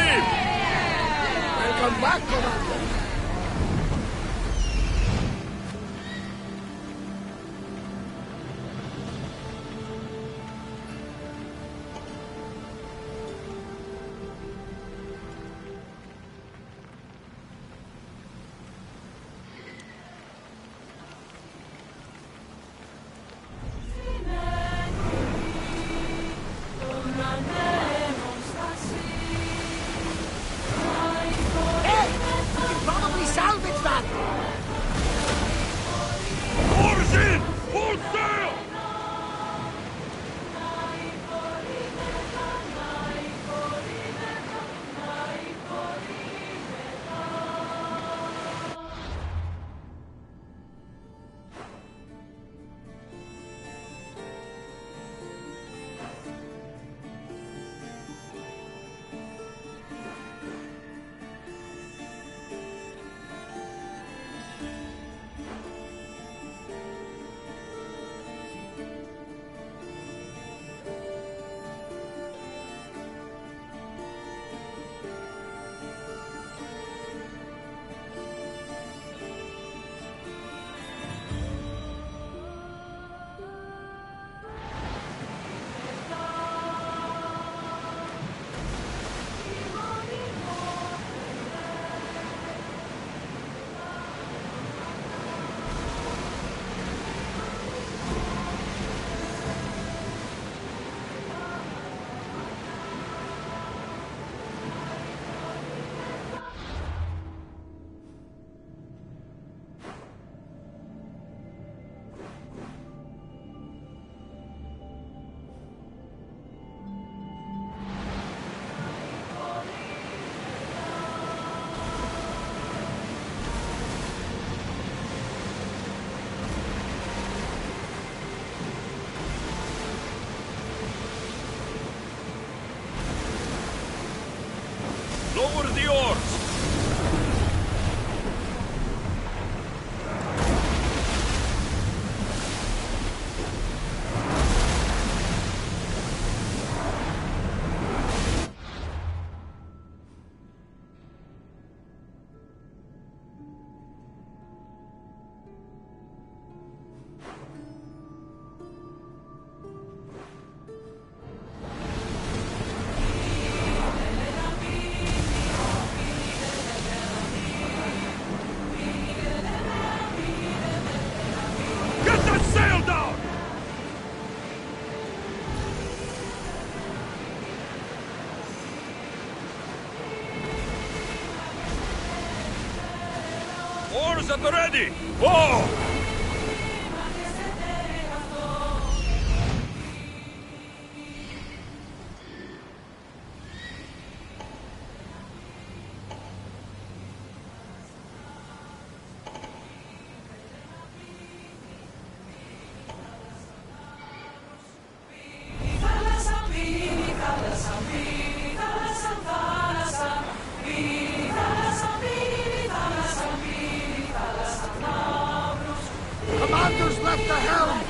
him! Welcome back, Commander. Lower the oars! Oars at the ready! Whoa! Commander's left the helm!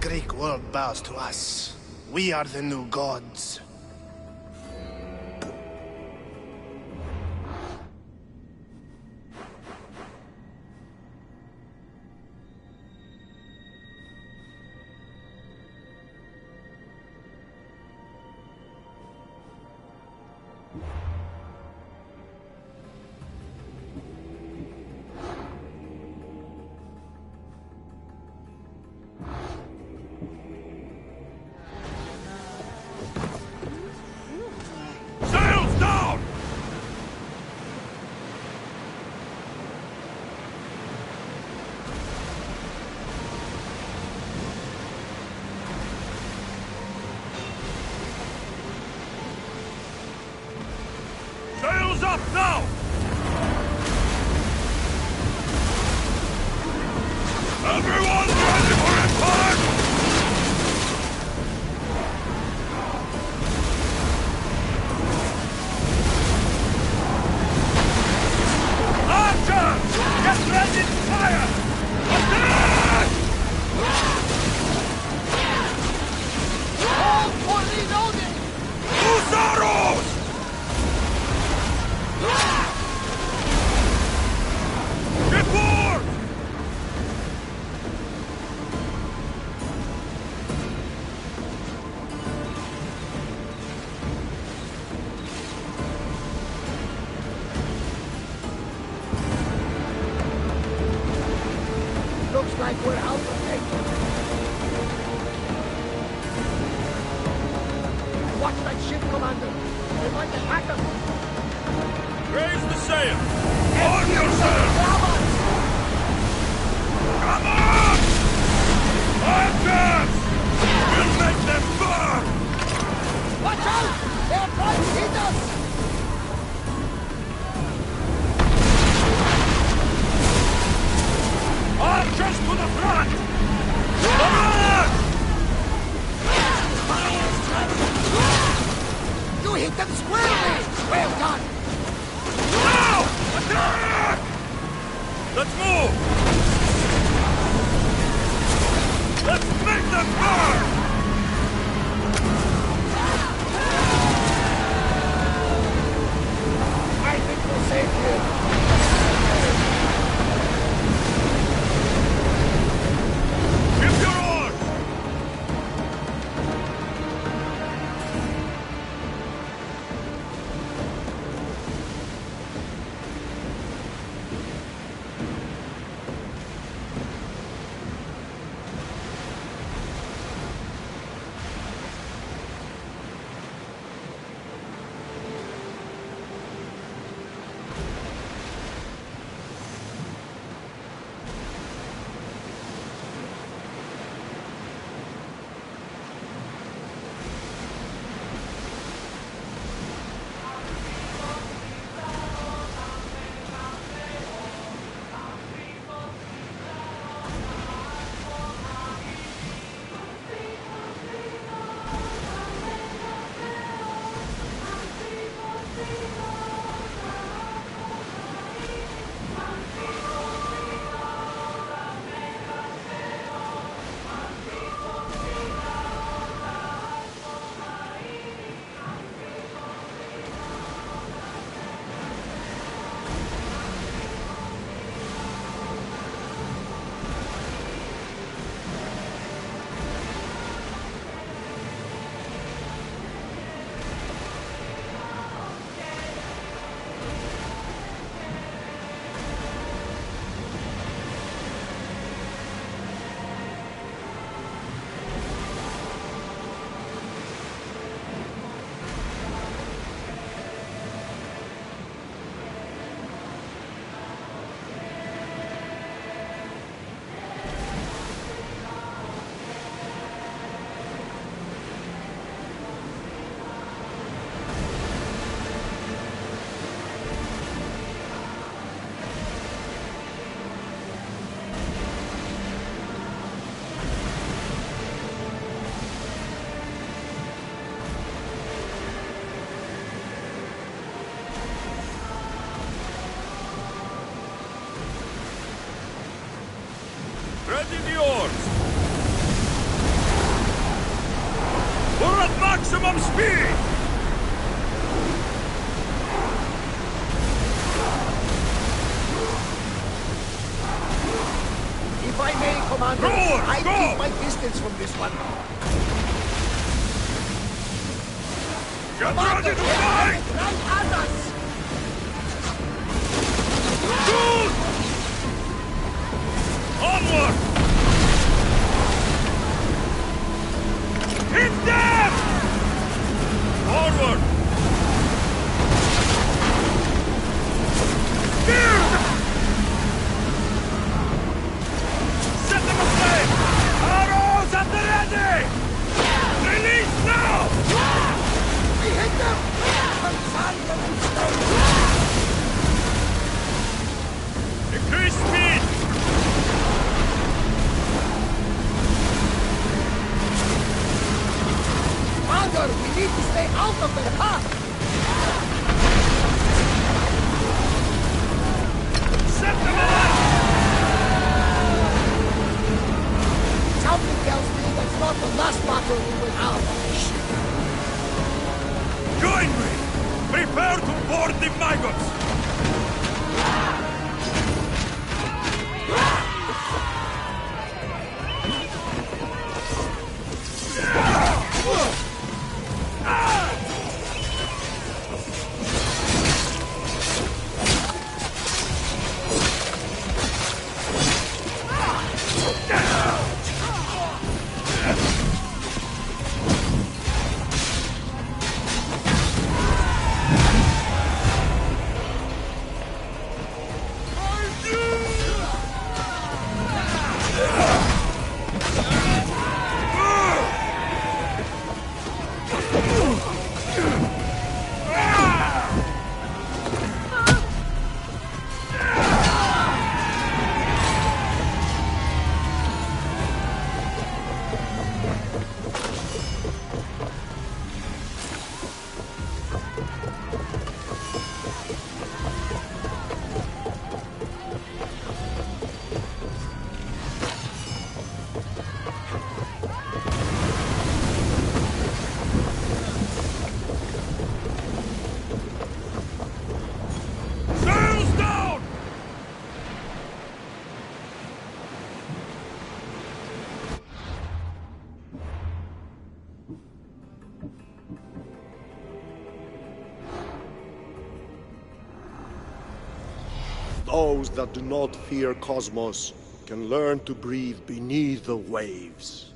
Greek world bows to us. We are the new gods. Sails down! Sails up now! Everyone ready for impact! Archers! Get ready to fire! Attack! Hold for reloading! Husaros! Report! Looks like we're out of danger. Watch that ship, Commander. They might attack us. Raise the sail! On yourself! Come on! Archers! We'll make them burn! Watch out! They're trying to hit us! Archers to the front! Come on! You hit them squarely! Well done! Now! Attack! Let's move! Let's make them burn! I think we're safe here. Give your oars! Some speed! If I may, Commander, Forward, I go! keep my distance from this one. Get ready to fight! Right at us! Shoot! Onward! Hit them! Forward! Spear! Set them aflame! Arrows at the ready! Release now! We hit them! Increase speed! Commander, we need to stay out of their path! Set them alight! Something tells me that's not the last battle we will have. Join me! Prepare to board the maggots! Sails down! Those that do not fear Cosmos can learn to breathe beneath the waves.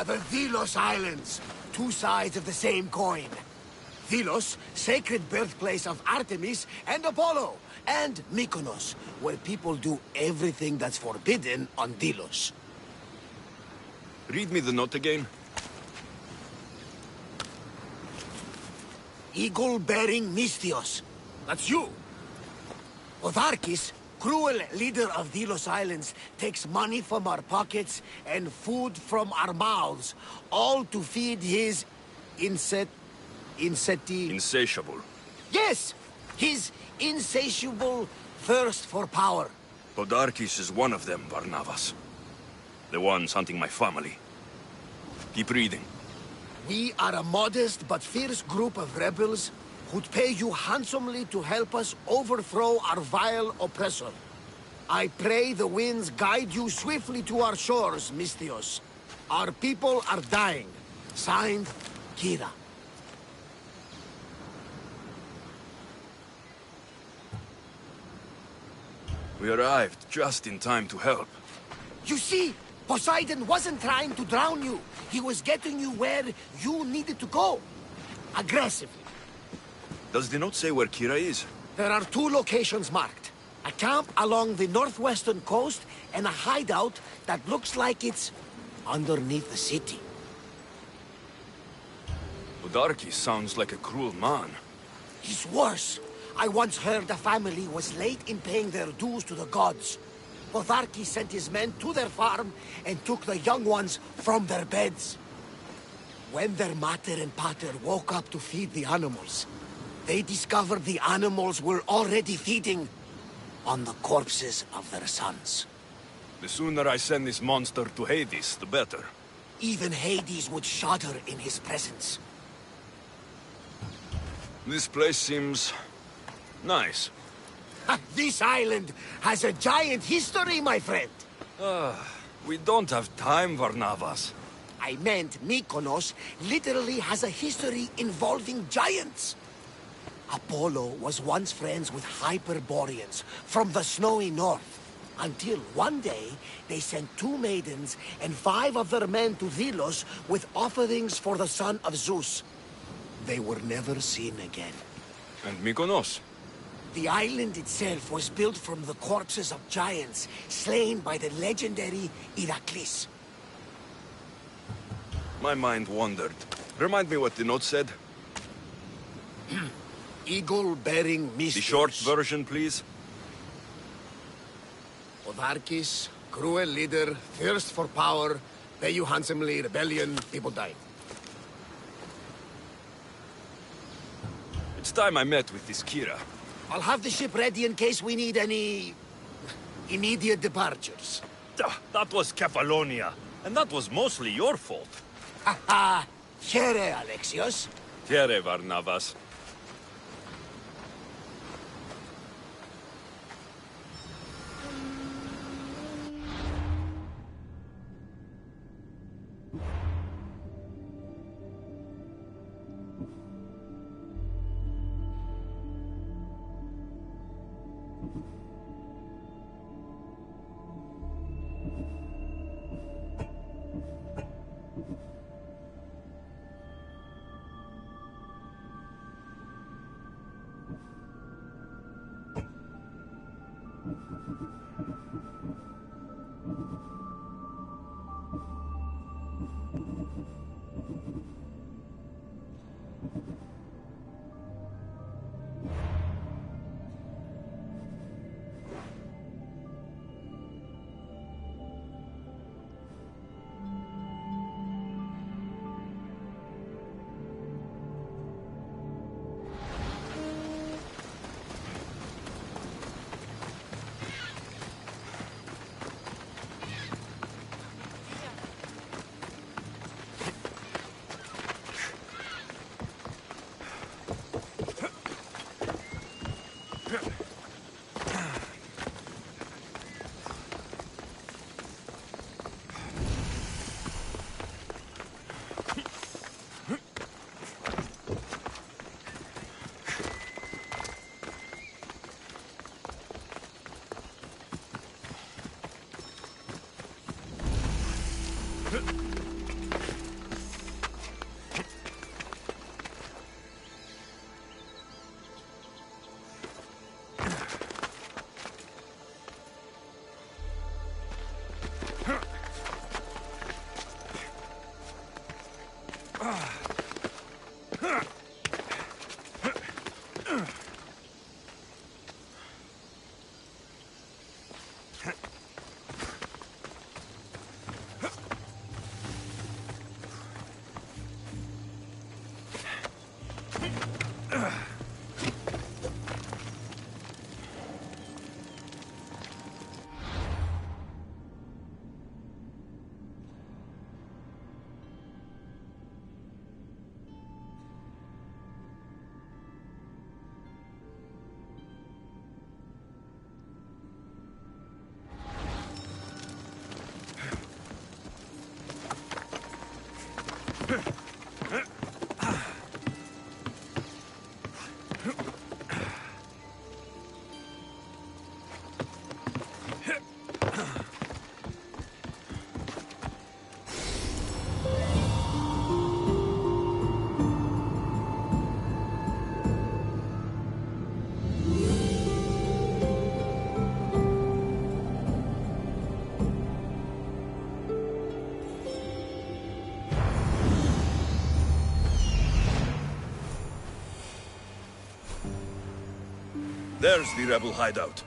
the Delos Islands. Two sides of the same coin. Delos, sacred birthplace of Artemis and Apollo. And Mykonos, where people do everything that's forbidden on Delos. Read me the note again. Eagle-bearing Mystios. That's you. Otharkis, cruel leader of Delos Islands, takes money from our pockets and food from our mouths, all to feed his Insatiable. Yes! His insatiable thirst for power. Podarkis is one of them, Varnavas. The ones hunting my family. Keep reading. We are a modest but fierce group of rebels who'd pay you handsomely to help us overthrow our vile oppressor. I pray the winds guide you swiftly to our shores, Mystios. Our people are dying. Signed, Kira. We arrived just in time to help. You see, Poseidon wasn't trying to drown you. He was getting you where you needed to go. Aggressively. Does the note say where Kira is? There are two locations marked. A camp along the northwestern coast and a hideout that looks like it's underneath the city. Podarkis sounds like a cruel man. He's worse. I once heard a family was late in paying their dues to the gods. Otharkis sent his men to their farm and took the young ones from their beds. When their mater and pater woke up to feed the animals, they discovered the animals were already feeding on the corpses of their sons. The sooner I send this monster to Hades, the better. Even Hades would shudder in his presence. This place seems nice. This island has a giant history, my friend. We don't have time, Varnavas. I meant Mykonos literally has a history involving giants. Apollo was once friends with Hyperboreans from the snowy north. Until one day, they sent 2 maidens and 5 of their men to Delos with offerings for the son of Zeus. They were never seen again. And Mykonos? The island itself was built from the corpses of giants slain by the legendary Iraklis. My mind wandered. Remind me what the note said. Eagle-bearing Mystios. The short version, please. Otharkis, cruel leader, thirst for power, pay you handsomely, rebellion, people died. It's time I met with this Kira. I'll have the ship ready in case we need any immediate departures. That was Kefalonia, and that was mostly your fault. Ha ha! Here, Alexios. Here, Varnavas. There's the rebel hideout.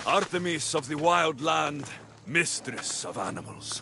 Artemis of the Wild Land, mistress of animals.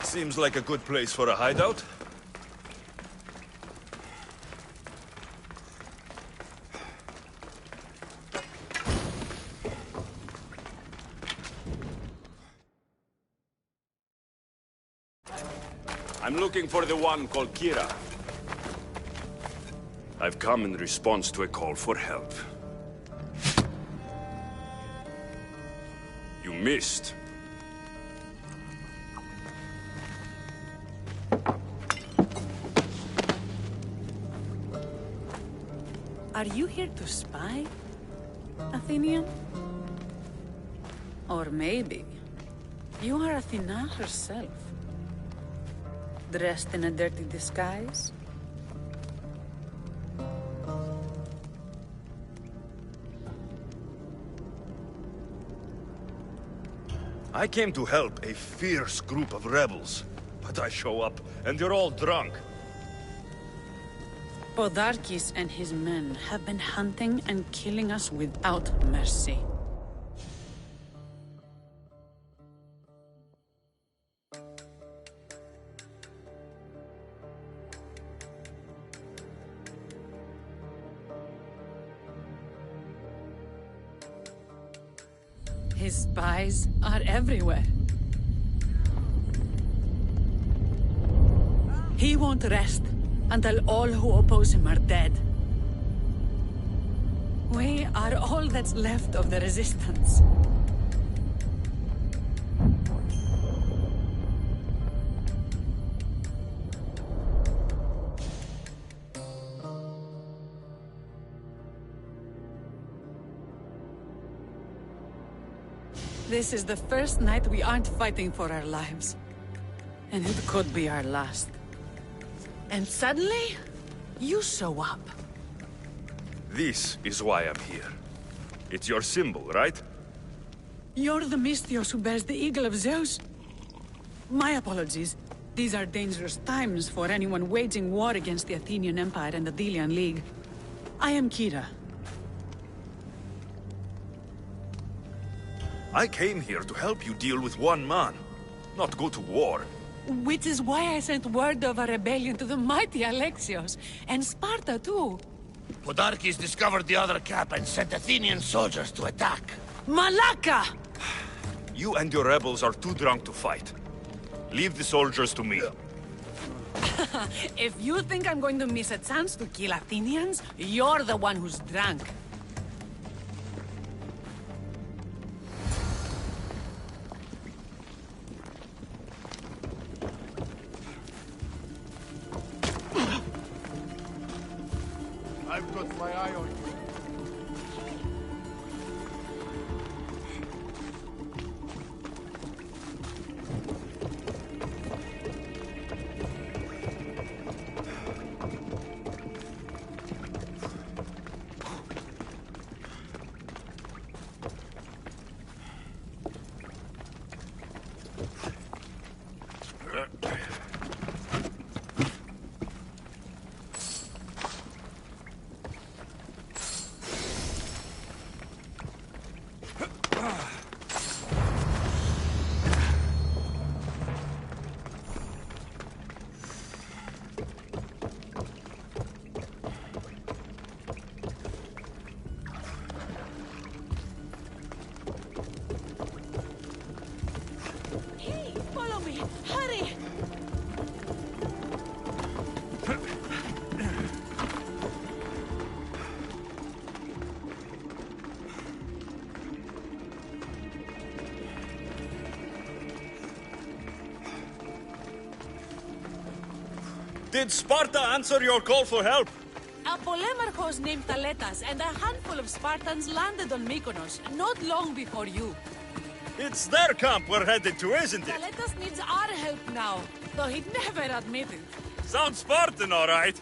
Seems like a good place for a hideout. I'm looking for the one called Kira. I've come in response to a call for help. You missed. Are you here to spy? Athenian? Or maybe you are Athena herself, dressed in a dirty disguise? I came to help a fierce group of rebels, but I show up and you're all drunk. Podarkes and his men have been hunting and killing us without mercy. His spies are everywhere. He won't rest until all who oppose him are dead. We are all that's left of the resistance. This is the first night we aren't fighting for our lives. And it could be our last. And suddenly, you show up. This is why I'm here. It's your symbol, right? You're the Mystios who bears the eagle of Zeus? My apologies. These are dangerous times for anyone waging war against the Athenian Empire and the Delian League. I am Kira. I came here to help you deal with one man, not go to war. Which is why I sent word of a rebellion to the mighty Alexios, and Sparta too. Podarkes discovered the other camp and sent Athenian soldiers to attack. Malaka! You and your rebels are too drunk to fight. Leave the soldiers to me. If you think I'm going to miss a chance to kill Athenians, you're the one who's drunk. I've got my eye on you. Hey, follow me! Hurry! Did Sparta answer your call for help? A polemarchos named Thaletas and a handful of Spartans landed on Mykonos, not long before you. It's their camp we're headed to, isn't it? Thaletas needs our help now, though he'd never admit it. Sounds Spartan, all right.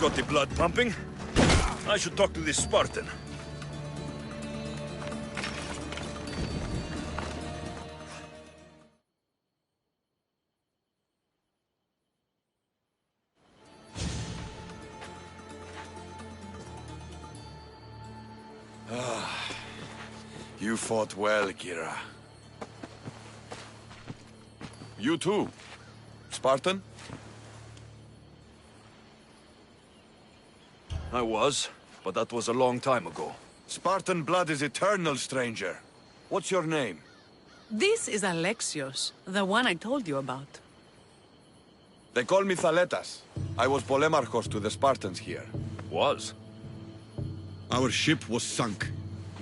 got the blood pumping. I should talk to this Spartan. You fought well, Kira. You too. Spartan? I was, but that was a long time ago. Spartan blood is eternal, stranger. What's your name? This is Alexios, the one I told you about. They call me Thaletas. I was Polemarchos to the Spartans here. Was? Our ship was sunk.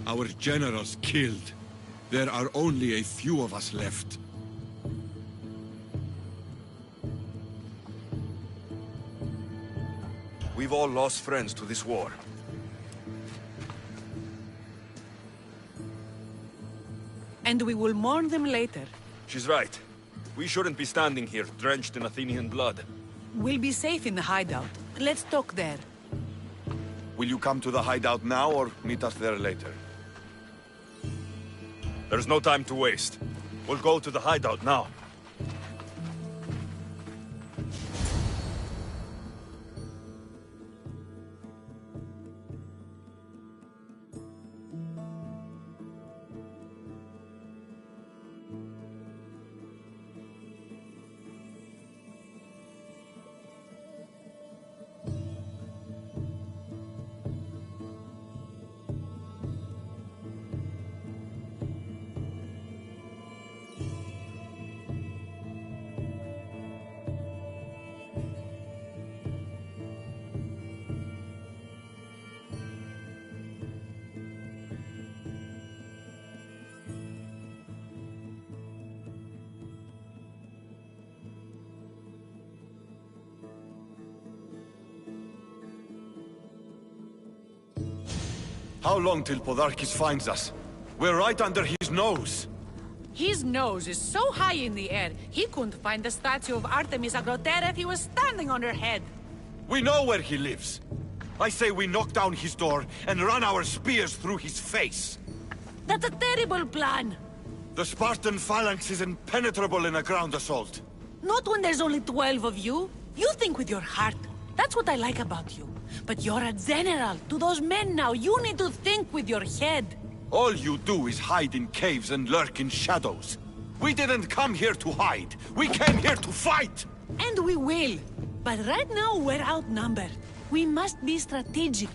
Our generals killed. There are only a few of us left. We've all lost friends to this war. And we will mourn them later. She's right. We shouldn't be standing here, drenched in Athenian blood. We'll be safe in the hideout. Let's talk there. Will you come to the hideout now or meet us there later? There's no time to waste. We'll go to the hideout now. How long till Podarkis finds us? We're right under his nose. His nose is so high in the air, he couldn't find the statue of Artemis Agrotera if he was standing on her head. We know where he lives. I say we knock down his door and run our spears through his face. That's a terrible plan. The Spartan phalanx is impenetrable in a ground assault. Not when there's only 12 of you. You think with your heart. That's what I like about you. But you're a general. To those men now, you need to think with your head. All you do is hide in caves and lurk in shadows. We didn't come here to hide. We came here to fight! And we will. But right now, we're outnumbered. We must be strategic.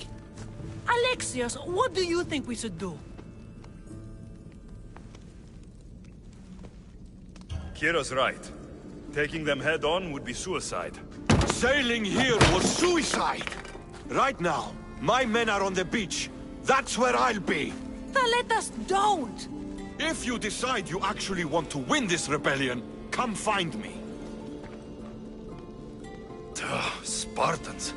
Alexios, what do you think we should do? Kira's right. Taking them head on would be suicide. Sailing here was suicide! Right now, my men are on the beach. That's where I'll be. Let us don't! If you decide you actually want to win this rebellion, come find me. Spartans.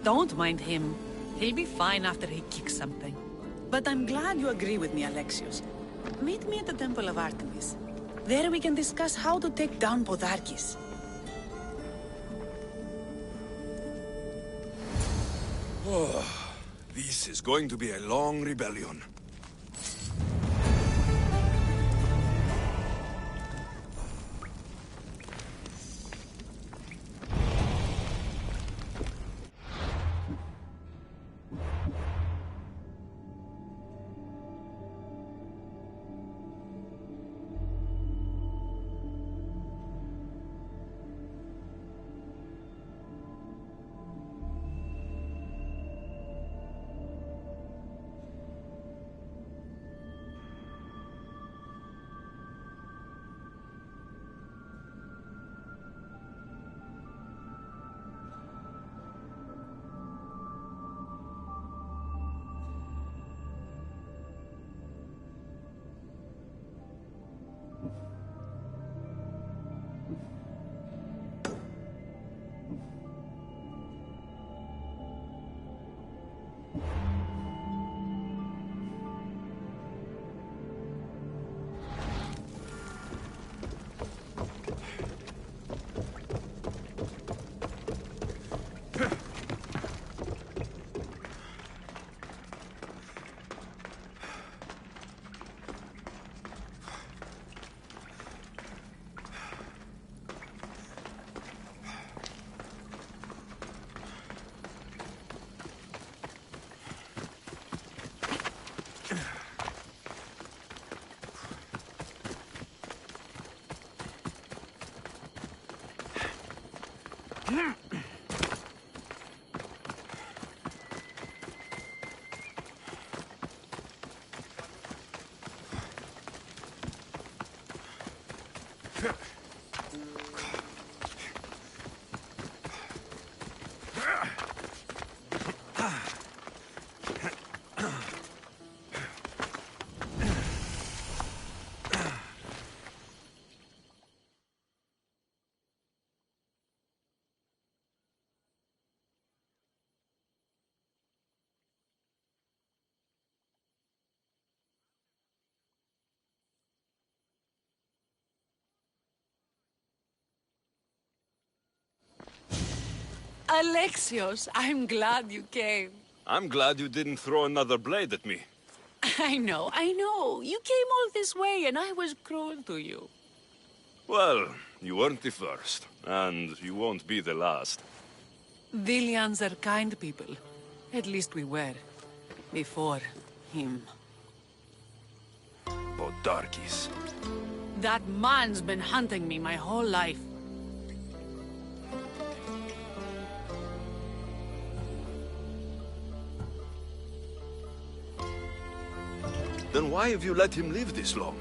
Don't mind him. He'll be fine after he kicks something. But I'm glad you agree with me, Alexios. Meet me at the Temple of Artemis. There we can discuss how to take down Podarkis. This is going to be a long rebellion. Alexios, I'm glad you came. I'm glad you didn't throw another blade at me. I know. You came all this way and I was cruel to you. Well, you weren't the first, and you won't be the last. Dilians are kind people. At least we were. Before him. Podarkis. That man's been hunting me my whole life. Then why have you let him live this long?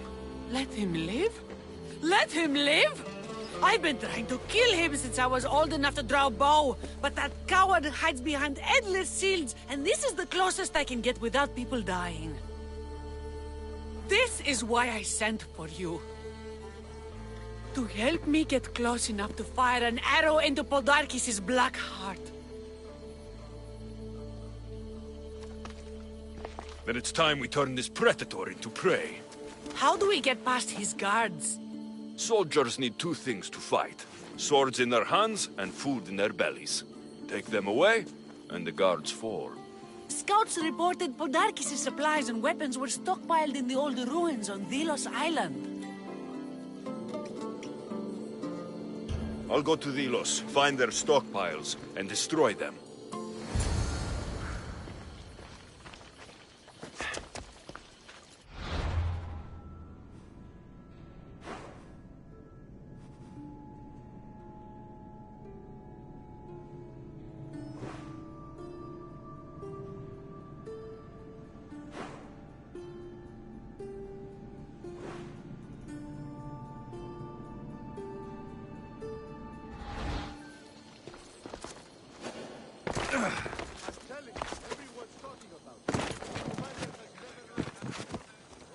Let him live? Let him live? I've been trying to kill him since I was old enough to draw a bow, but that coward hides behind endless shields, and this is the closest I can get without people dying. This is why I sent for you. To help me get close enough to fire an arrow into Podarkis' black heart. Then it's time we turn this predator into prey. How do we get past his guards? Soldiers need two things to fight. Swords in their hands and food in their bellies. Take them away, and the guards fall. Scouts reported Podarkis' supplies and weapons were stockpiled in the old ruins on Delos Island. I'll go to Delos, find their stockpiles, and destroy them.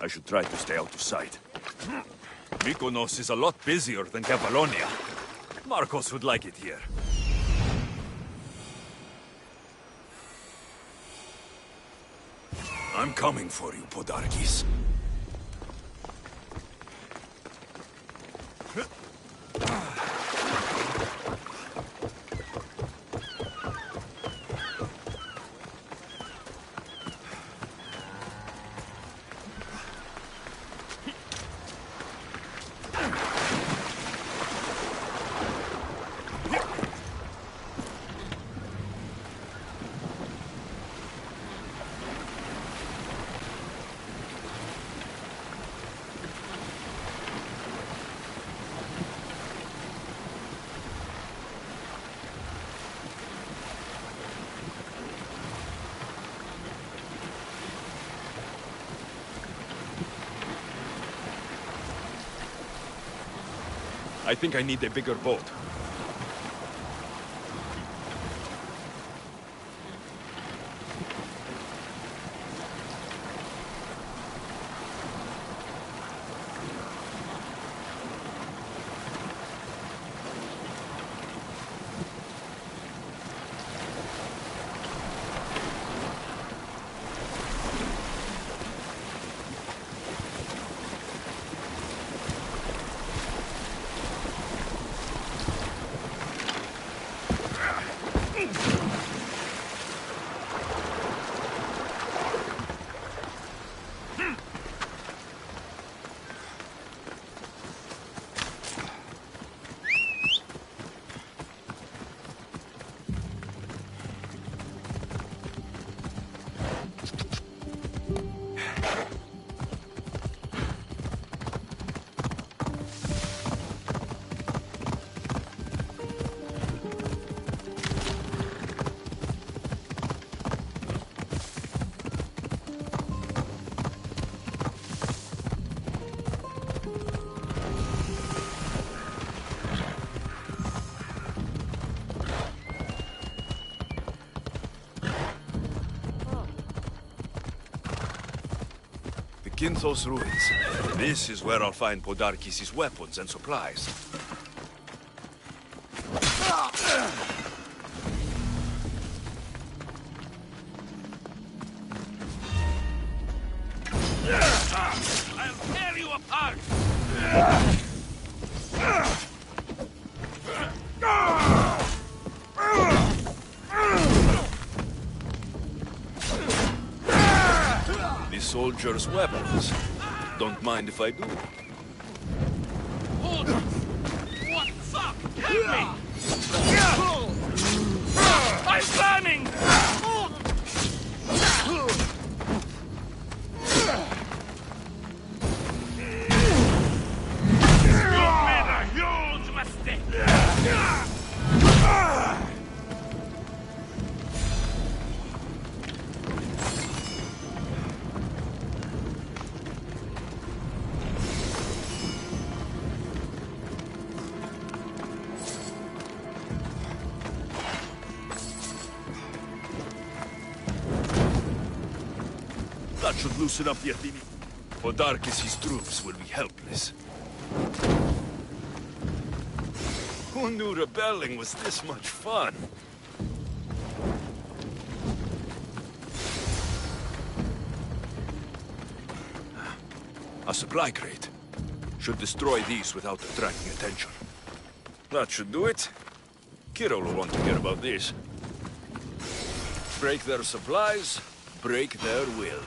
I should try to stay out of sight. Mykonos is a lot busier than Kefalonia. Marcos would like it here. I'm coming for you, Podarkis. I think I need a bigger boat. Ginthos ruins. This is where I'll find Podarkis' weapons and supplies. I'll tear you apart! The soldiers' weapons. Don't mind if I do. Hold on! What the fuck? Help me! I'm burning! You made a huge mistake! That should loosen up the Athenians. Podarkis' troops will be helpless. Who knew rebelling was this much fun? A supply crate. Should destroy these without attracting attention. That should do it. Kiro will want to hear about this. Break their supplies, break their will.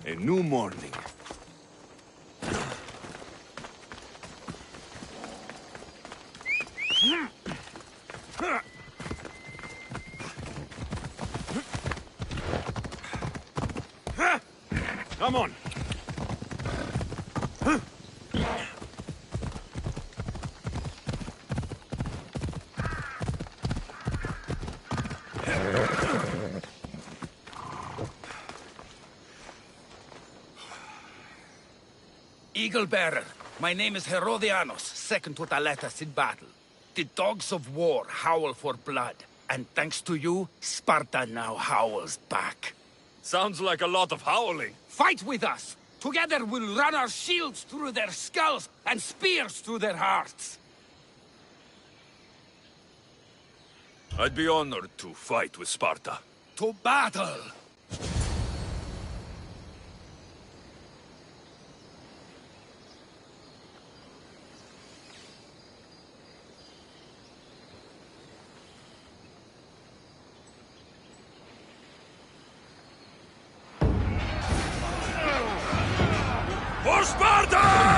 A new morning. Come on. Eagle Bearer, my name is Herodianos, second to Thaletas in battle. The dogs of war howl for blood, and thanks to you, Sparta now howls back. Sounds like a lot of howling. Fight with us! Together we'll run our shields through their skulls and spears through their hearts! I'd be honored to fight with Sparta. To battle! For Sparta!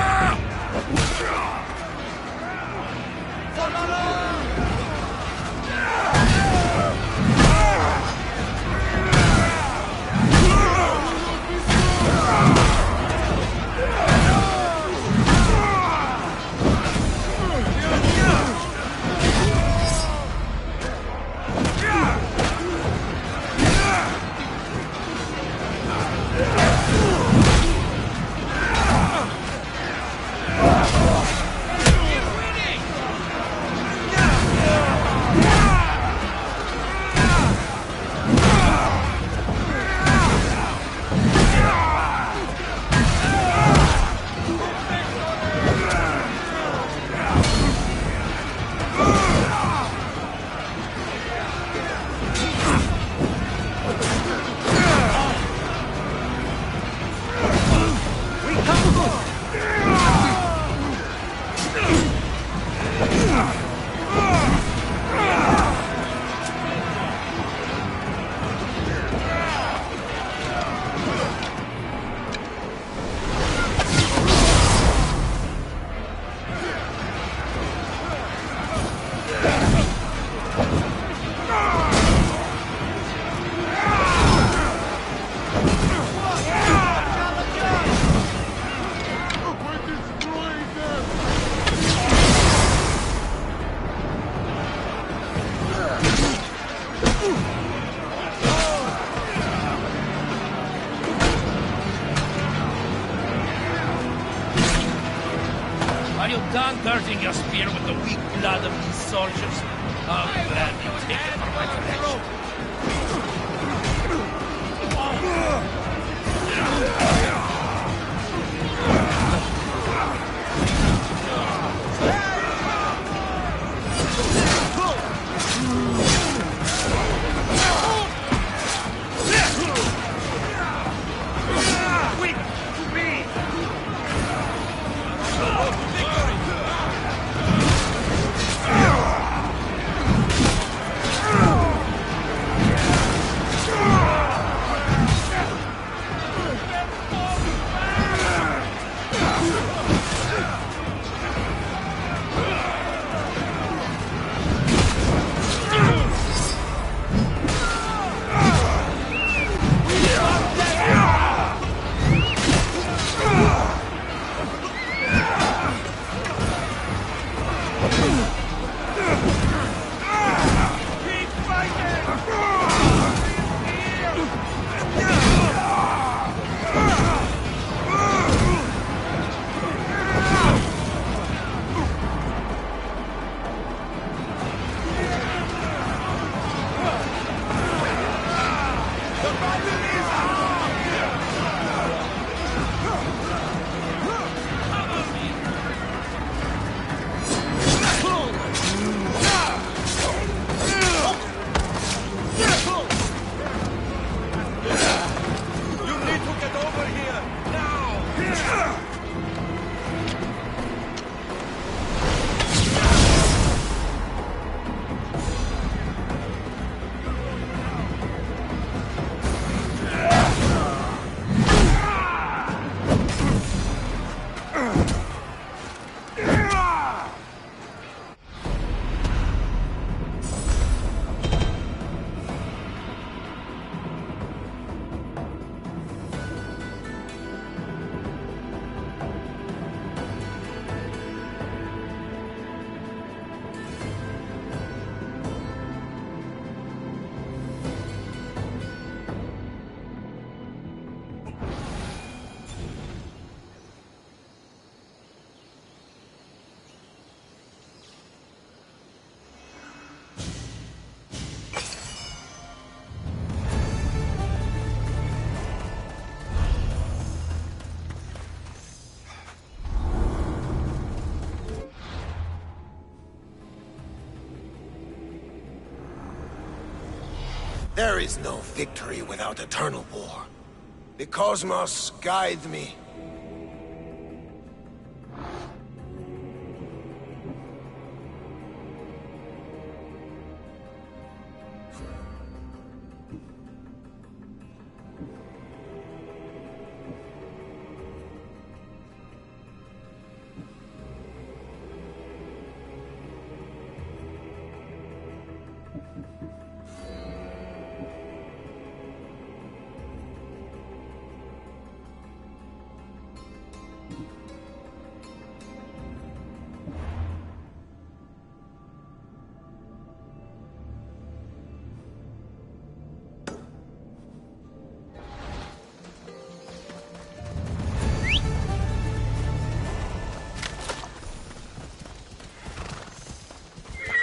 Are you done dirtying your spear with the weak blood of these soldiers? I'll gladly take it for my collection. There is no victory without eternal war. The cosmos guide me.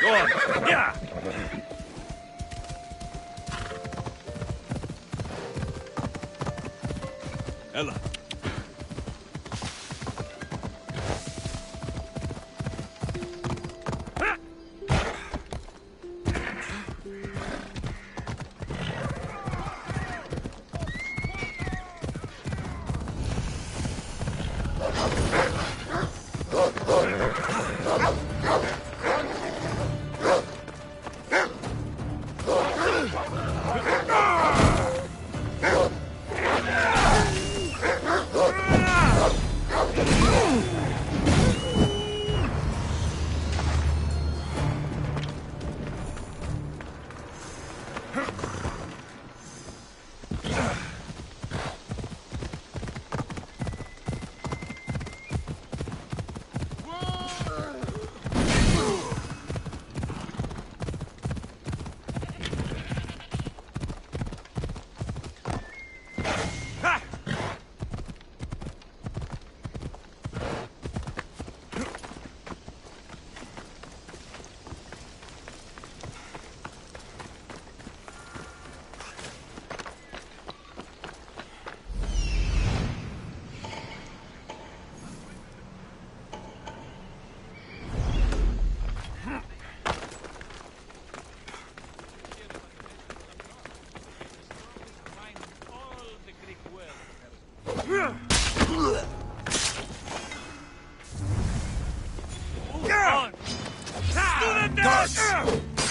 Go on. Yeah! Ella.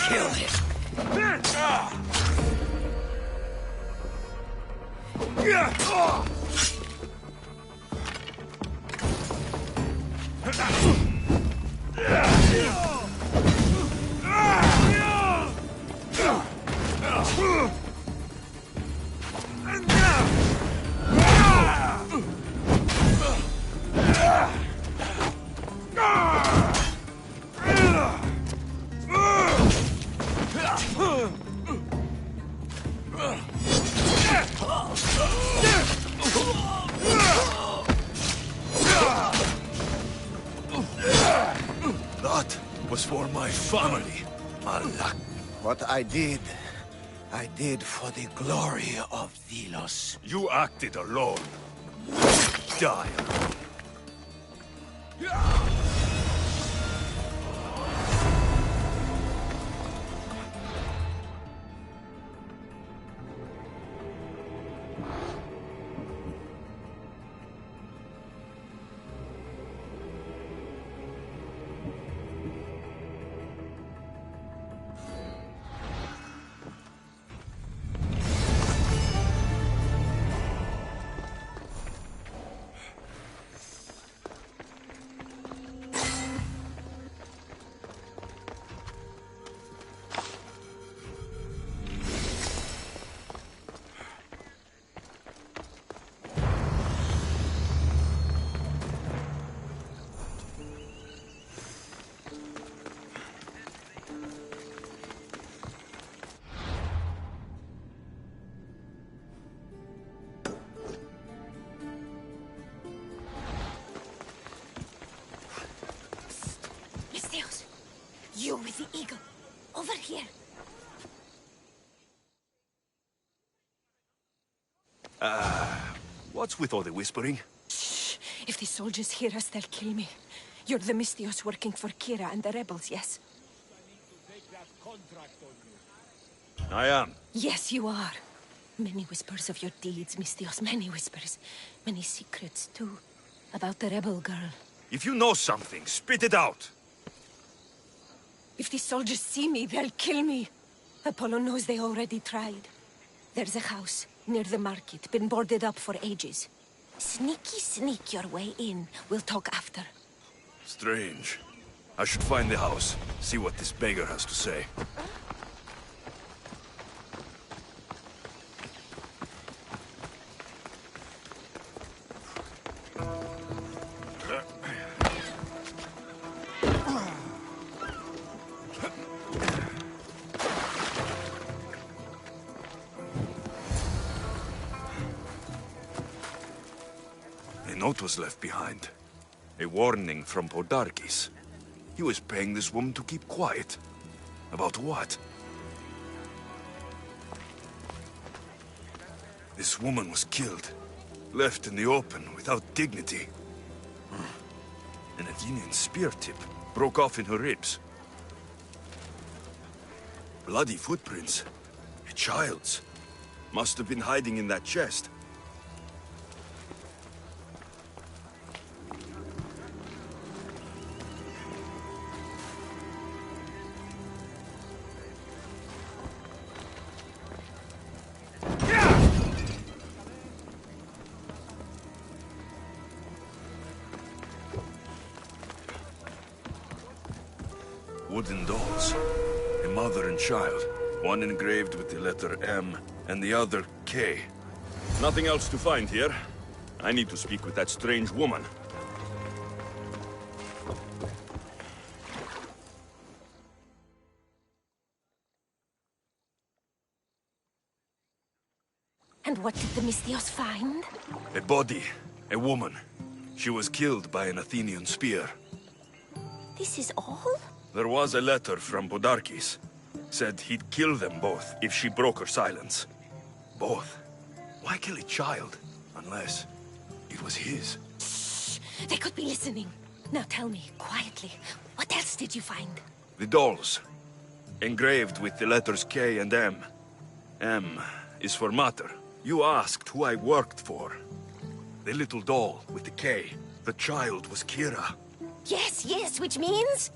Kill him. That was for my family. Allah. What I did for the glory of Delos. You acted alone. Die alone. You with the eagle. Over here. What's with all the whispering? Shh. If the soldiers hear us, they'll kill me. You're the Mystios working for Kira and the rebels, yes? I am. Yes, you are. Many whispers of your deeds, Mistios. Many whispers. Many secrets, too. About the rebel girl. If you know something, spit it out. If these soldiers see me, they'll kill me. Apollo knows they already tried. There's a house near the market, been boarded up for ages. Sneak your way in. We'll talk after. Strange. I should find the house, see what this beggar has to say. A note was left behind. A warning from Podarkis. He was paying this woman to keep quiet. About what? This woman was killed. Left in the open without dignity. An Athenian spear tip broke off in her ribs. Bloody footprints. A child's. Must have been hiding in that chest. Wooden dolls. A mother and child. One engraved with the letter M, and the other K. Nothing else to find here. I need to speak with that strange woman. And what did the Mistios find? A body. A woman. She was killed by an Athenian spear. This is all? There was a letter from Podarkis. Said he'd kill them both if she broke her silence. Both? Why kill a child? Unless it was his. Shh! They could be listening. Now tell me, quietly, what else did you find? The dolls. Engraved with the letters K and M. M is for Mater. You asked who I worked for. The little doll with the K. The child was Kira. Yes, which means?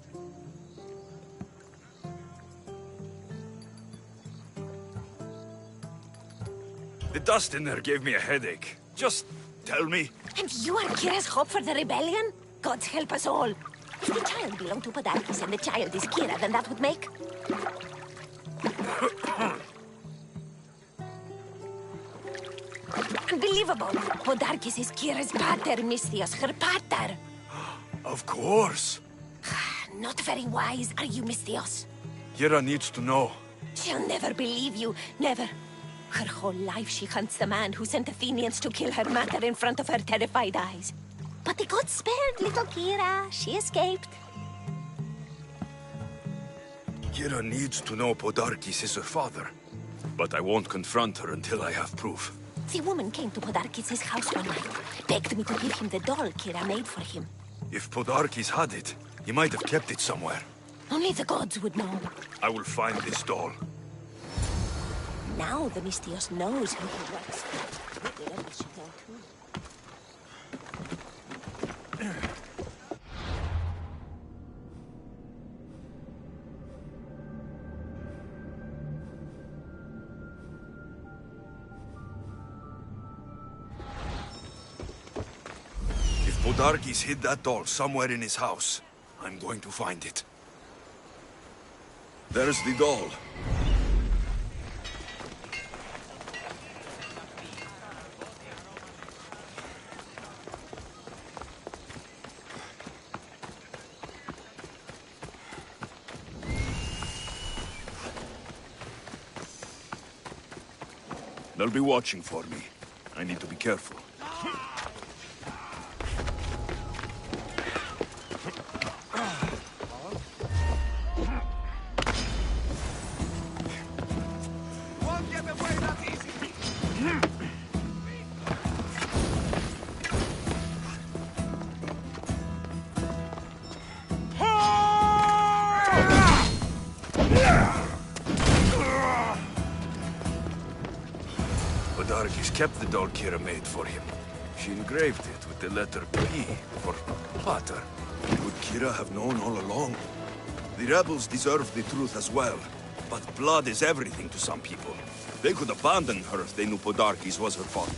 The dust in there gave me a headache. Just tell me. And you are Kira's hope for the rebellion? God help us all. If the child belonged to Podarkis and the child is Kira, then that would make... Unbelievable! Podarkis is Kira's pater, Mistios, her pater. Of course. Not very wise, are you, Mistios? Kira needs to know. She'll never believe you, never. Her whole life she hunts the man who sent Athenians to kill her mater in front of her terrified eyes. But the gods spared little Kira. She escaped. Kira needs to know Podarkis is her father. But I won't confront her until I have proof. The woman came to Podarkis' house one night, begged me to give him the doll Kira made for him. If Podarkis had it, he might have kept it somewhere. Only the gods would know. I will find this doll. Now the Mistios knows who he works for. The rebels should know too. If Podarkis hid that doll somewhere in his house, I'm going to find it. There's the doll. They'll be watching for me. I need to be careful. Won't get away that easy. Podarkes kept the doll Kira made for him. She engraved it with the letter P for Potter. Would Kira have known all along? The rebels deserve the truth as well, but blood is everything to some people. They could abandon her if they knew Podarkes was her father.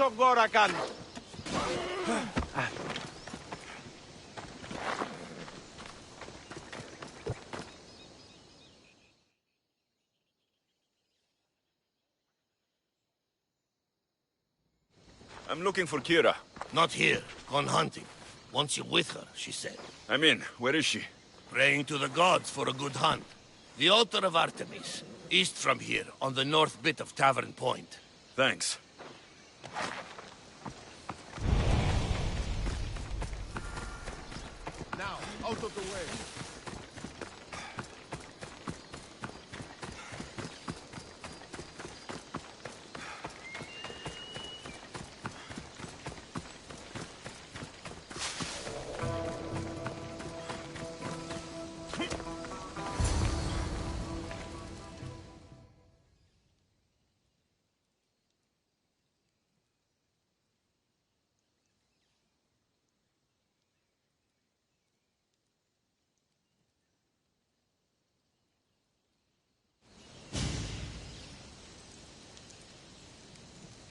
Agora, can. I'm looking for Kira. Not here. Gone hunting. Wants you with her, she said. I'm in. Where is she? Praying to the gods for a good hunt. The altar of Artemis. East from here, on the north bit of Tavern Point. Thanks. Now, out of the way.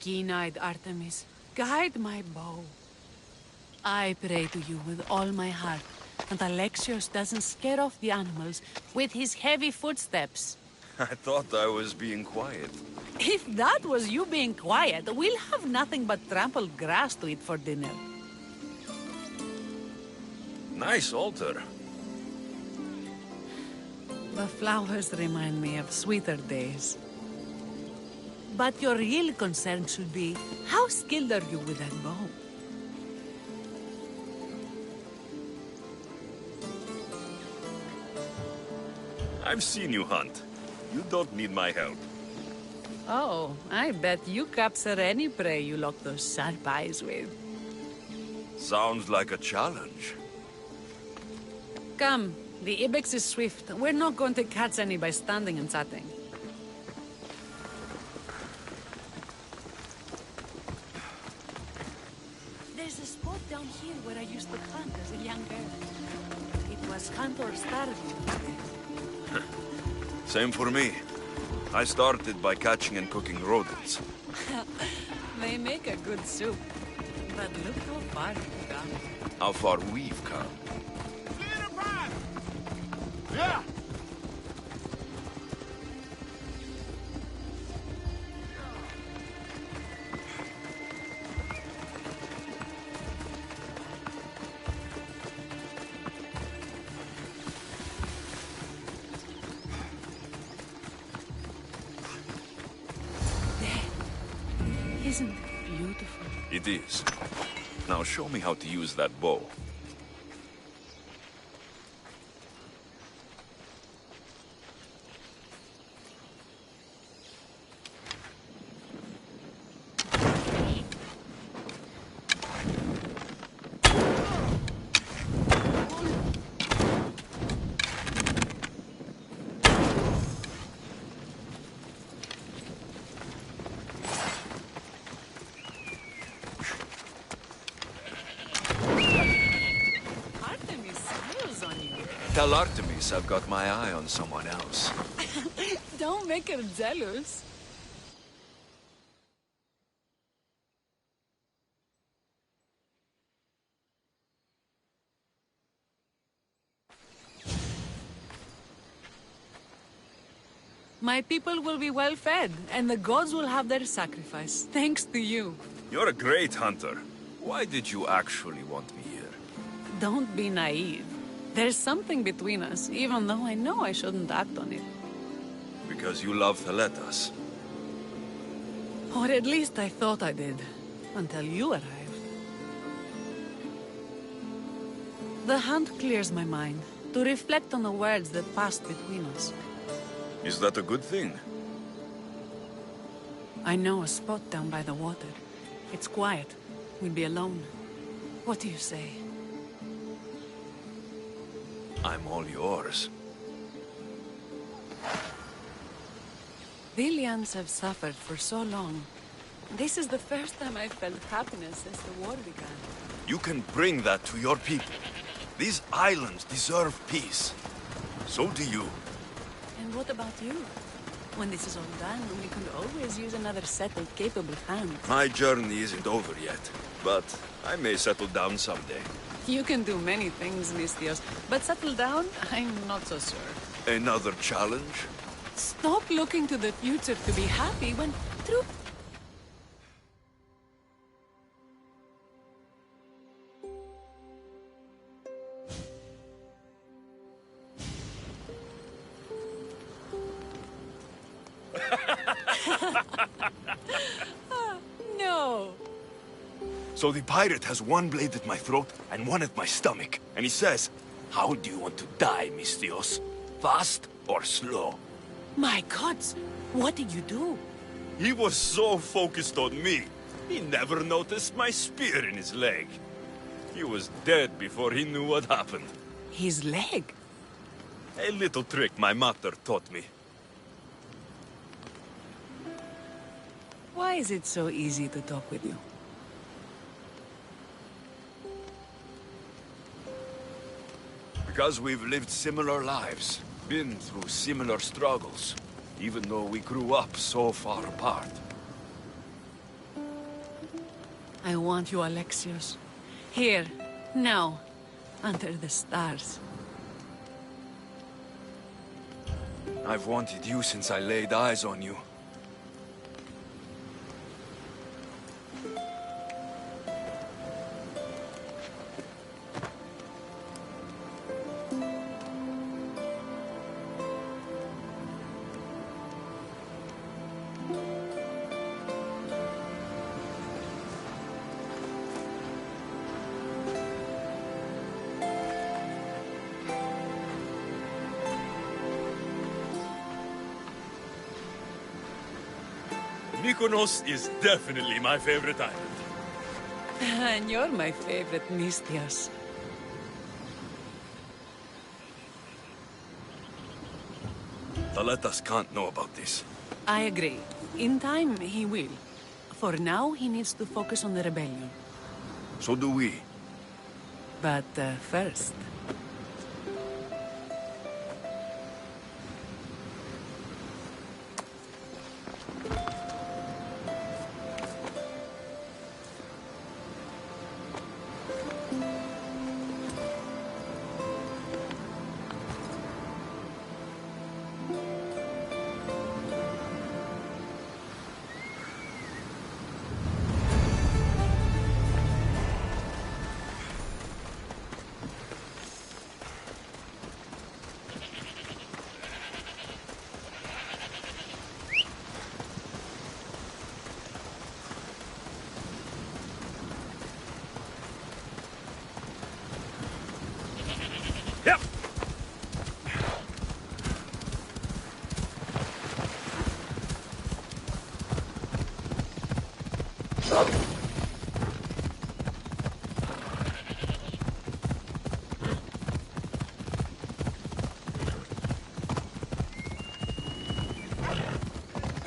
Keen-eyed Artemis, guide my bow. I pray to you with all my heart, and Alexios doesn't scare off the animals with his heavy footsteps. I thought I was being quiet. If that was you being quiet, we'll have nothing but trampled grass to eat for dinner. Nice altar. The flowers remind me of sweeter days. But your real concern should be, how skilled are you with that bow? I've seen you hunt. You don't need my help. Oh, I bet you capture any prey you lock those sharp eyes with. Sounds like a challenge. Come, the ibex is swift. We're not going to catch any by standing and chatting. There's a spot down here where I used to hunt as a young girl. It was hunt or starve. Same for me. I started by catching and cooking rodents. They make a good soup. But look how far you've come. How far we've come. Clear a path! Yeah! Isn't it beautiful? It is. Now show me how to use that bow. Tell Artemis I've got my eye on someone else. Don't make her jealous. My people will be well fed, and the gods will have their sacrifice, thanks to you. You're a great hunter. Why did you actually want me here? Don't be naive. There's something between us, even though I know I shouldn't act on it. Because you love Theletas. Or at least I thought I did, until you arrived. The hunt clears my mind, to reflect on the words that passed between us. Is that a good thing? I know a spot down by the water. It's quiet. We'll be alone. What do you say? I'm all yours. Villians have suffered for so long. This is the first time I've felt happiness since the war began. You can bring that to your people. These islands deserve peace. So do you. And what about you? When this is all done, we could always use another set of capable hands. My journey isn't over yet, but I may settle down someday. You can do many things, Mistios, but settle down, I'm not so sure. Another challenge? Stop looking to the future to be happy when true. No. So the pirate has one blade at my throat and one at my stomach. And he says, "How do you want to die, Mistios? Fast or slow?" My gods, what did you do? He was so focused on me, he never noticed my spear in his leg. He was dead before he knew what happened. His leg? A little trick my mother taught me. Why is it so easy to talk with you? Because we've lived similar lives, been through similar struggles, even though we grew up so far apart. I want you, Alexios. Here, now, under the stars. I've wanted you since I laid eyes on you. Mykonos is definitely my favorite island. And you're my favorite, Mistios. Theletas can't know about this. I agree. In time, he will. For now, he needs to focus on the rebellion. So do we. But first...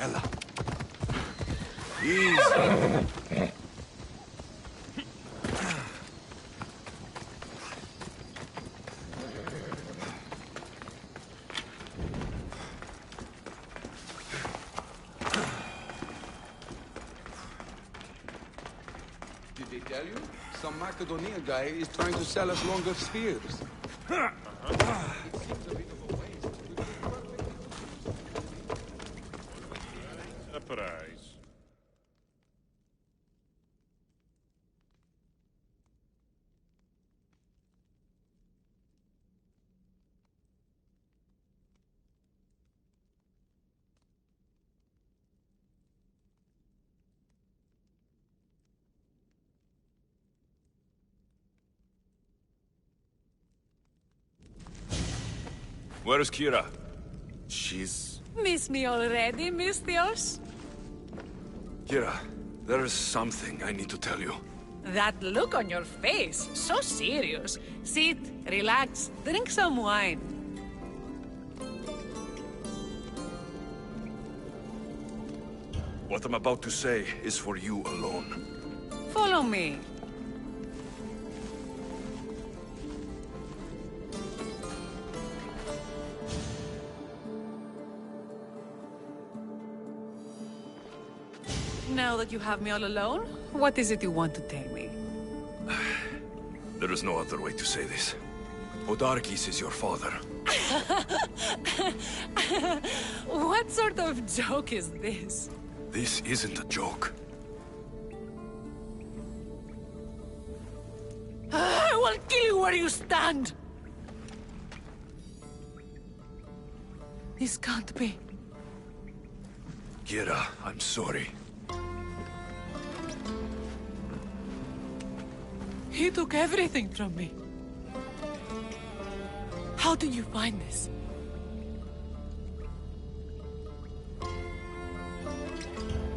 Ella. Easy. Did they tell you? Some Macedonian guy is trying to sell us longer spears. Surprise. Where's Kira? She's... Miss me already, Misthios? Kira, there is something I need to tell you. That look on your face, so serious. Sit, relax, drink some wine. What I'm about to say is for you alone. Follow me. Now that you have me all alone, what is it you want to tell me? There is no other way to say this. Podarkis is your father. What sort of joke is this? This isn't a joke. I will kill you where you stand! This can't be. Kira, I'm sorry. He took everything from me. How did you find this?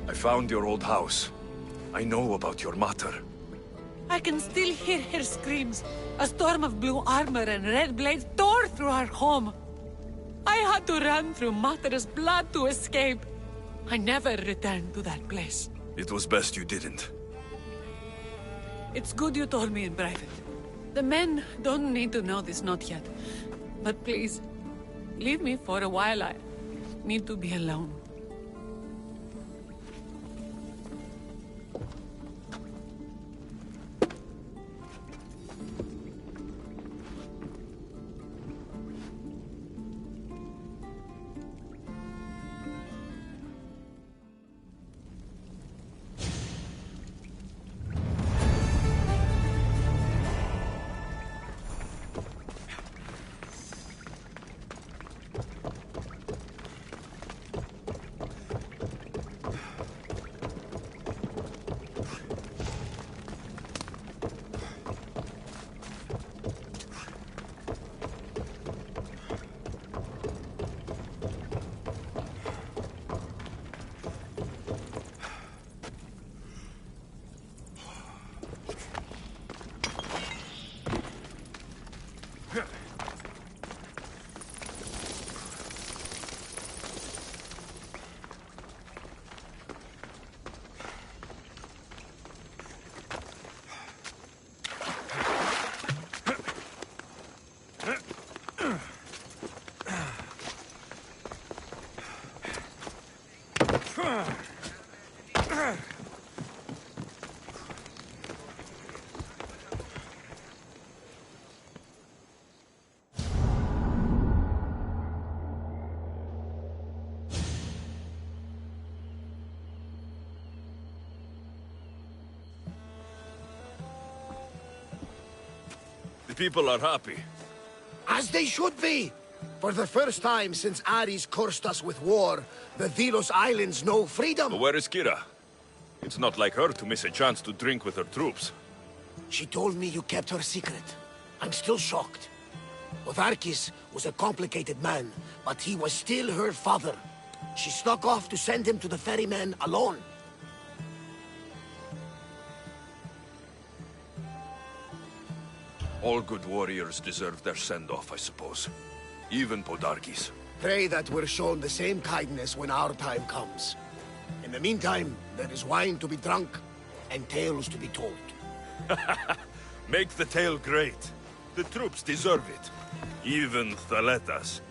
I found your old house. I know about your mater. I can still hear her screams. A storm of blue armor and red blades tore through our home. I had to run through Mater's blood to escape. I never returned to that place. It was best you didn't. It's good you told me in private. The men don't need to know this, not yet. But please, leave me for a while. I need to be alone. People are happy. As they should be! For the first time since Ares cursed us with war, the Delos Islands know freedom! But where is Kira? It's not like her to miss a chance to drink with her troops. She told me you kept her secret. I'm still shocked. Otharkis was a complicated man, but he was still her father. She snuck off to send him to the ferryman alone. All good warriors deserve their send-off, I suppose. Even Podarkis. Pray that we're shown the same kindness when our time comes. In the meantime, there is wine to be drunk, and tales to be told. Make the tale great. The troops deserve it. Even Thaletas.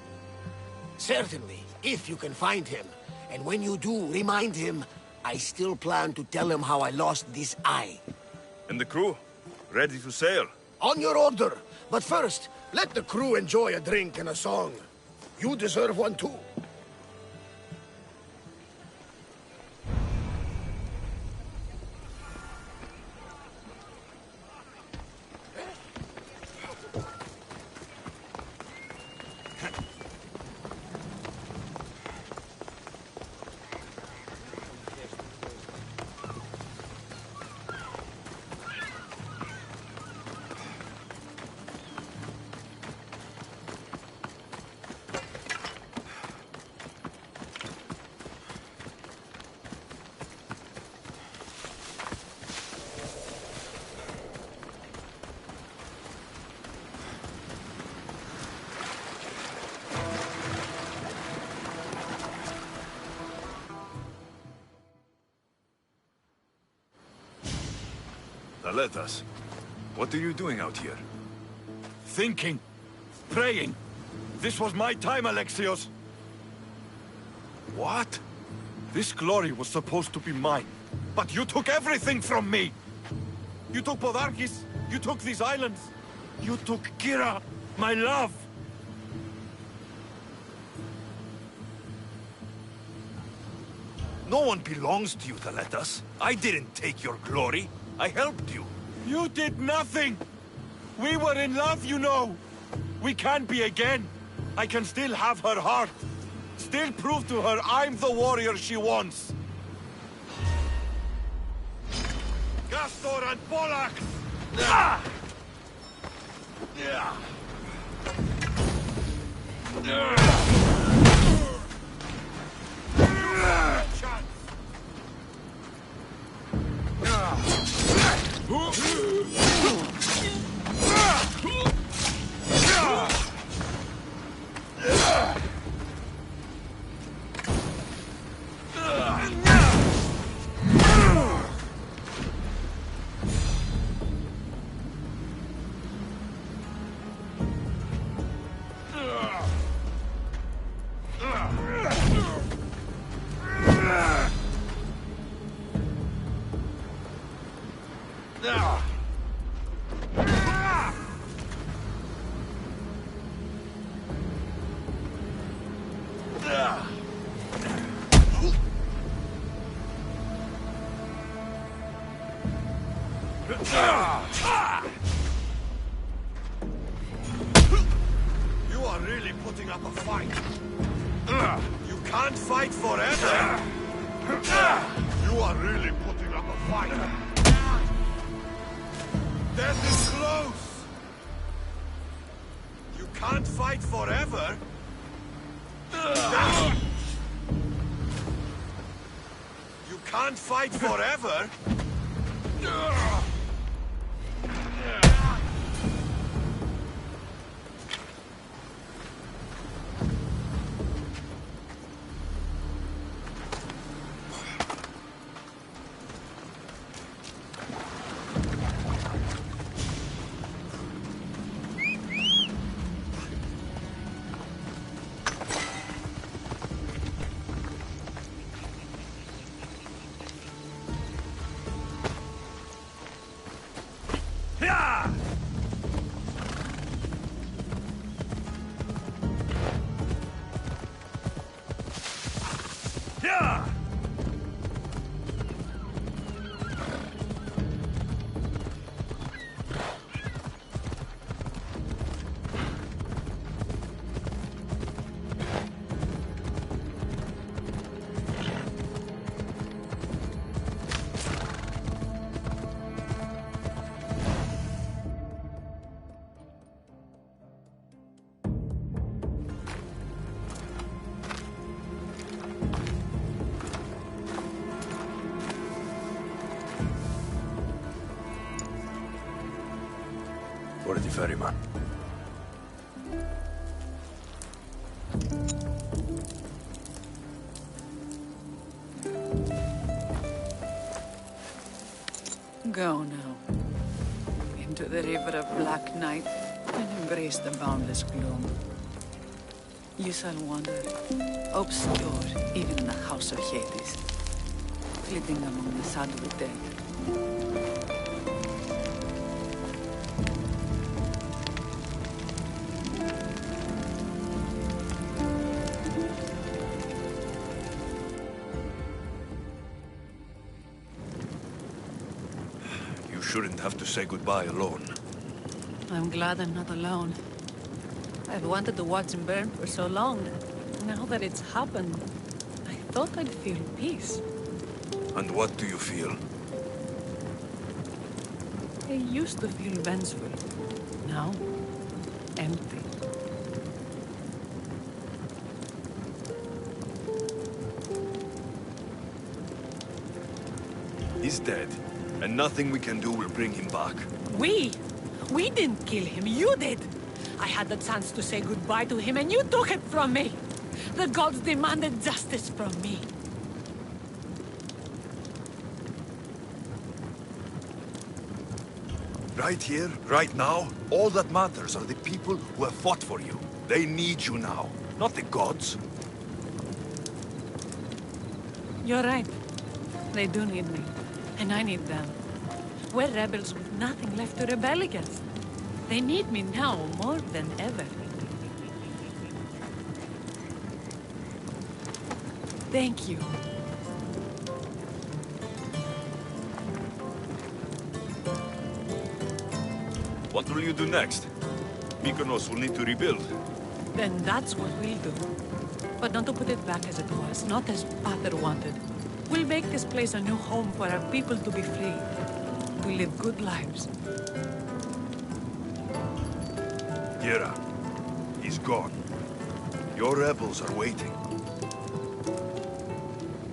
Certainly, if you can find him. And when you do, remind him, I still plan to tell him how I lost this eye. And the crew? Ready to sail? On your order. But first, let the crew enjoy a drink and a song. You deserve one too. Aletas, what are you doing out here? Thinking. Praying. This was my time, Alexios. What? This glory was supposed to be mine. But you took everything from me! You took Podarkis. You took these islands. You took Kira, my love. No one belongs to you, Thaletas. I didn't take your glory. I helped you. You did nothing! We were in love, you know! We can be again! I can still have her heart! Still prove to her I'm the warrior she wants! Castor and Pollux! Ah! Yeah. You are really putting up a fight. You can't fight forever. You are really putting up a fight. Death is close. You can't fight forever. You can't fight forever. For the ferryman. Go now. Into the river of black night and embrace the boundless gloom. You shall wander, obscure even in the house of Hades, flitting among the shadowy dead. You shouldn't have to say goodbye alone. I'm glad I'm not alone. I've wanted to watch him burn for so long. Now that it's happened, I thought I'd feel peace. And what do you feel? I used to feel vengeful. Now, empty. He's dead, and nothing we can do will bring him back. We didn't kill him, you did! I had the chance to say goodbye to him and you took it from me! The gods demanded justice from me. Right here, right now, all that matters are the people who have fought for you. They need you now, not the gods. You're right. They do need me. And I need them. We're rebels with nothing left to rebel against. They need me now more than ever. Thank you. What will you do next? Mykonos will need to rebuild. Then that's what we'll do. But not to put it back as it was, not as Pater wanted. We'll make this place a new home for our people to be free. We live good lives. Kira, he's gone. Your rebels are waiting.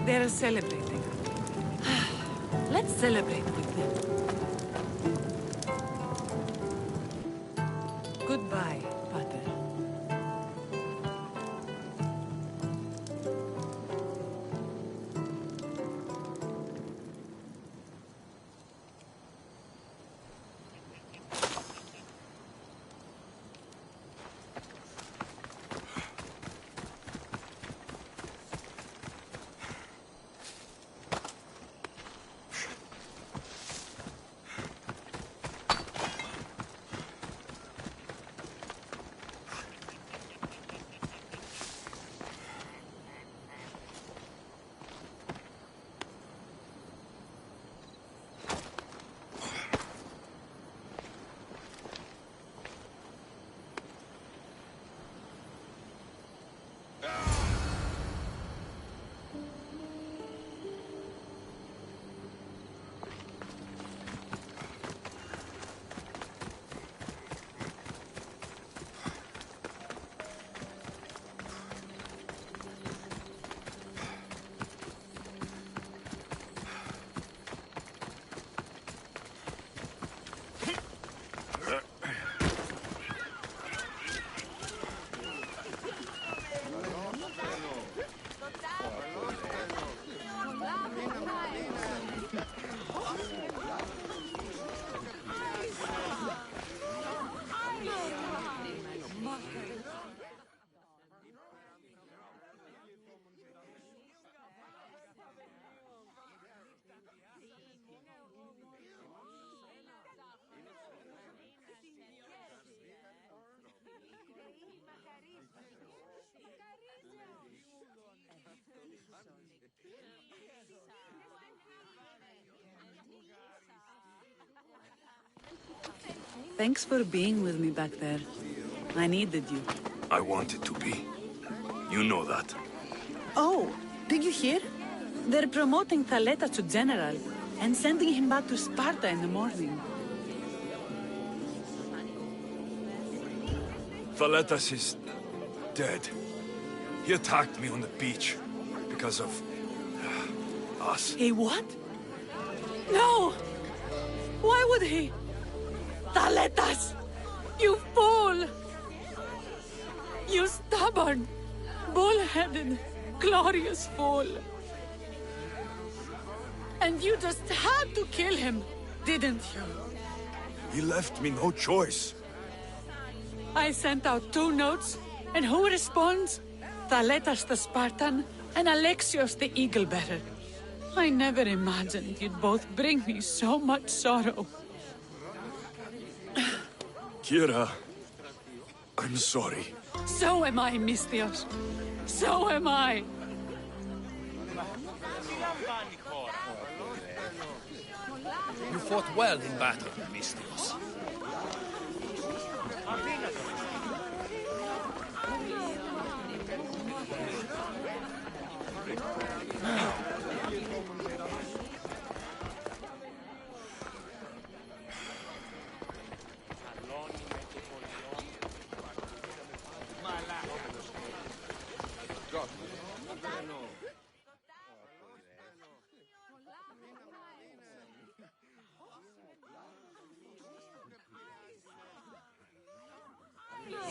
They're celebrating. Let's celebrate with them. Goodbye, Pater. Thanks for being with me back there. I needed you. I wanted to be. You know that. Oh, did you hear? They're promoting Thaleta to general and sending him back to Sparta in the morning. Thaletas is dead. He attacked me on the beach because of us. He what? No! Why would he? Thaletas! You fool! You stubborn, bull-headed, glorious fool! And you just had to kill him, didn't you? He left me no choice. I sent out 2 notes, and who responds? Thaletas the Spartan and Alexios the Eagle-Bearer. I never imagined you'd both bring me so much sorrow. Kira, I'm sorry. So am I, Misthios. So am I. You fought well in battle, Misthios.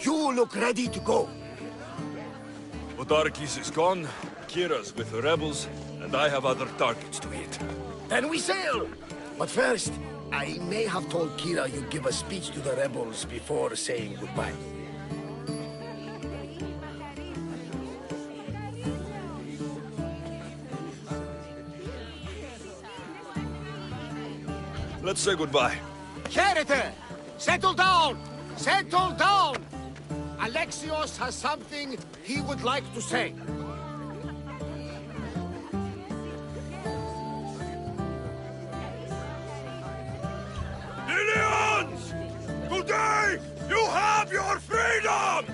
You look ready to go. Odarkis is gone, Kira's with the rebels, and I have other targets to hit. Then we sail. But first, I may have told Kira you'd give a speech to the rebels before saying goodbye. Let's say goodbye. Charity! Settle down! Settle down! Alexios has something he would like to say. Illions! Today, you have your freedom!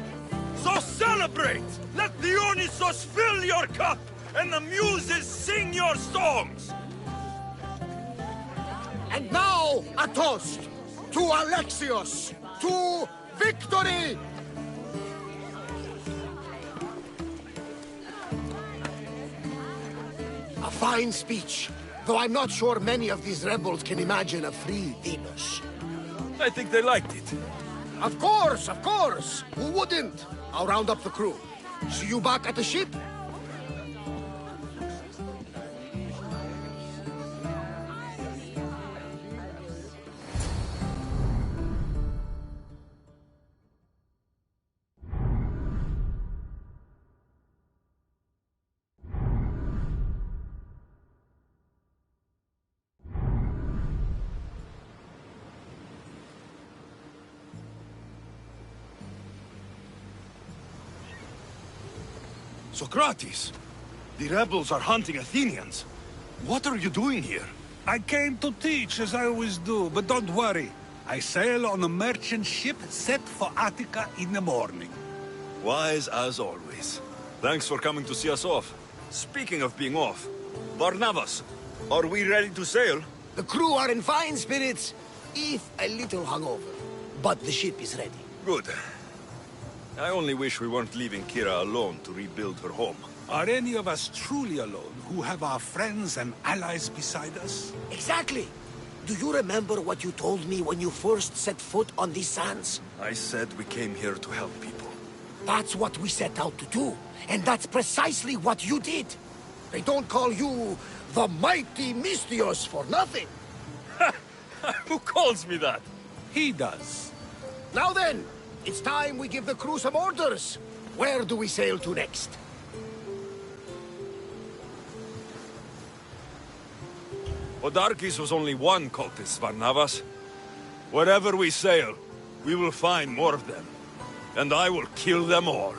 So celebrate! Let Dionysos fill your cup, and the muses sing your songs! And now, a toast to Alexios, to victory! A fine speech, though I'm not sure many of these rebels can imagine a free Venus. I think they liked it. Of course, of course! Who wouldn't? I'll round up the crew. See you back at the ship? Socrates! The rebels are hunting Athenians. What are you doing here? I came to teach, as I always do, but don't worry. I sail on a merchant ship set for Attica in the morning. Wise as always. Thanks for coming to see us off. Speaking of being off, Barnabas, are we ready to sail? The crew are in fine spirits, if a little hungover. But the ship is ready. Good. I only wish we weren't leaving Kira alone to rebuild her home. Are any of us truly alone, who have our friends and allies beside us? Exactly! Do you remember what you told me when you first set foot on these sands? I said we came here to help people. That's what we set out to do. And that's precisely what you did. They don't call you the mighty Misthios for nothing. Who calls me that? He does. Now then, it's time we give the crew some orders. Where do we sail to next? Odarkis was only one cultist, Barnabas. Wherever we sail, we will find more of them. And I will kill them all.